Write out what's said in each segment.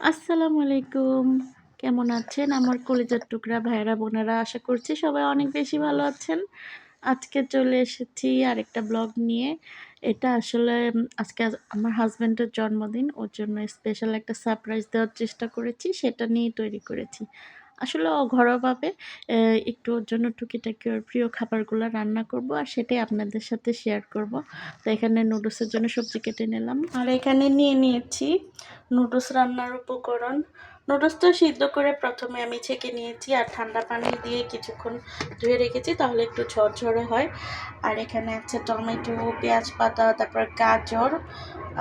আসসালামু আলাইকুম। কেমন আছেন আমার কলিজার টুকরা ভাইয়েরা বোনেরা? আশা করছি সবাই অনেক বেশি ভালো আছেন। আজকে চলে এসেছি আরেকটা ব্লগ নিয়ে। এটা আসলে আজকে আমার হাসব্যান্ডের জন্মদিন। ওর জন্য স্পেশাল একটা সারপ্রাইজ দেওয়ার চেষ্টা করেছি। সেটা নিয়েই তৈরি করেছি। আসলে ঘরোয়াভাবে একটু ওর জন্য টুকিটাকি ওর প্রিয় খাবারগুলো রান্না করব আর সেটাই আপনাদের সাথে শেয়ার করব। তো এখানে নুডলসের জন্য সবজি কেটে নিলাম। আর এখানে নিয়ে নিয়েছি নুডলস রান্নার উপকরণ। নুডলসটা সিদ্ধ করে প্রথমে আমি ছেঁকে নিয়েছি আর ঠান্ডা পানি দিয়ে কিছুক্ষণ ধুয়ে রেখেছি, তাহলে একটু ঝরঝরে হয়। আর এখানে আছে টমেটো, পেঁয়াজ পাতা, তারপর গাজর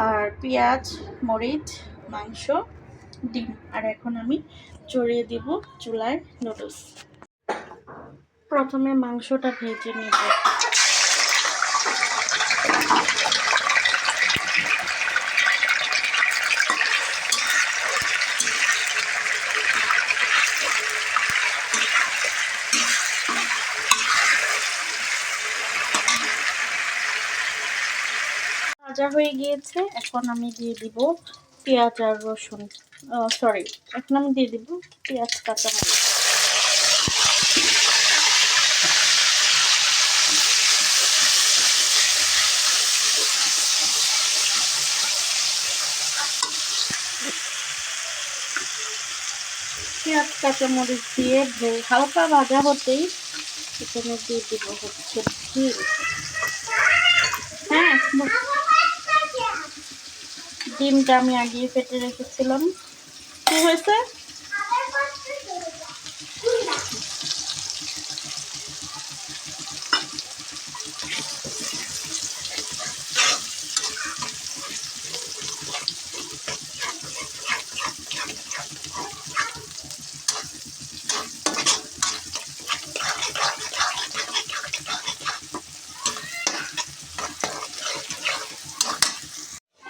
আর পেঁয়াজ, মরিচ, মাংস, ডিম। আর এখন আমি চড়িয়ে দিব চুলায় নুডলস। প্রথমে মাংসটা ভেজে নেব। ভাজা হয়ে গিয়েছে, এখন আমি দিয়ে দিব পেঁয়াজ আর রসুন, এখন আমি দিয়ে দিব পেঁয়াজ কাঁচামরিচ। পেঁয়াজ কাঁচামরিচ দিয়ে হালকা ভাজা হতেই এখানে দিয়ে দিব হচ্ছে ডিম। হ্যাঁ, ডিমটা আমি আগিয়ে ফেটে রেখেছিলাম। কি হয়েছে?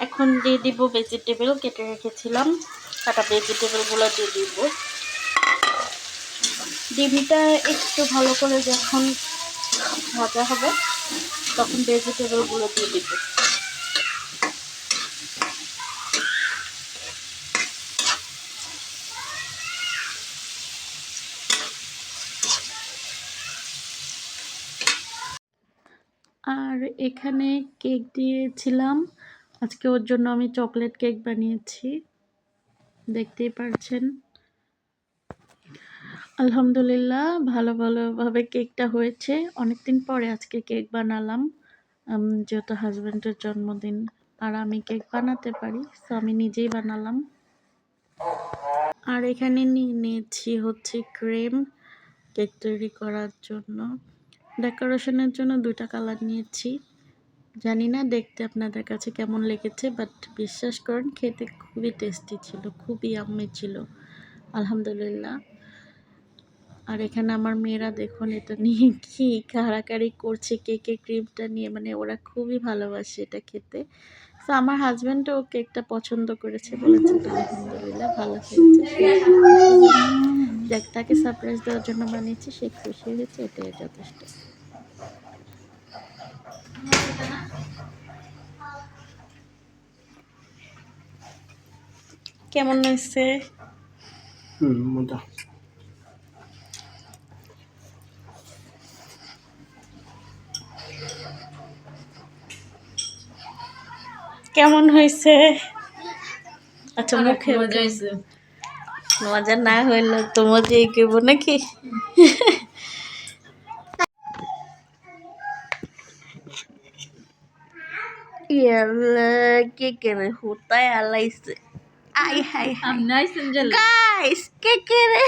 এখন দিয়ে দিব ভেজিটেবল কেটে রেখেছিলাম, কাটা ভেজিটেবলগুলো দিয়ে দিব। ডিমটা একটু ভালো করে যখন ভাজা হবে তখন ভেজিটেবলগুলো দিয়ে দিব। আর এখানে কেক দিয়েছিলাম আজকে, ওর জন্য আমি চকলেট কেক বানিয়েছি, দেখতেই পারছেন। আলহামদুলিল্লাহ ভালোভাবে কেকটা হয়েছে। অনেকদিন পরে আজকে কেক বানালাম, যেহেতু হাজব্যান্ডের জন্মদিন আর আমি কেক বানাতে পারি, তো আমি নিজেই বানালাম। আর এখানে নিয়ে নিয়েছি হচ্ছে ক্রিম কেক তৈরি করার জন্য। ডেকোরেশনের জন্য 2টা কালার নিয়েছি। জানি না দেখতে আপনাদের কাছে কেমন লেগেছে, বাট বিশ্বাস করেন খেতে খুবই টেস্টি ছিল, খুবই ইয়াম্মি ছিল আলহামদুলিল্লাহ। আর এখানে আমার মেয়েরা দেখুন এটা নিয়ে কি কাড়াকাড়ি করছে কেকের ক্রিমটা নিয়ে, মানে ওরা খুবই ভালোবাসে এটা খেতে। তো আমার হাজব্যান্ডও কেকটা পছন্দ করেছে, বলেছে আলহামদুলিল্লাহ ভালো হয়েছে। দেখ, তাকে সারপ্রাইজ দেওয়ার জন্য বানিয়েছি, সে খুশি হয়েছে, এটাই যথেষ্ট। কেমন হয়েছে? মজা। কেমন হয়েছে? আচ্ছা, মুখে মজা হয়েছে। মজা না হইলো তো মজাই কেব নাকি? কে কেরে হুতায় আলাইছে। আই হাই হাই গাইস, কে কেরে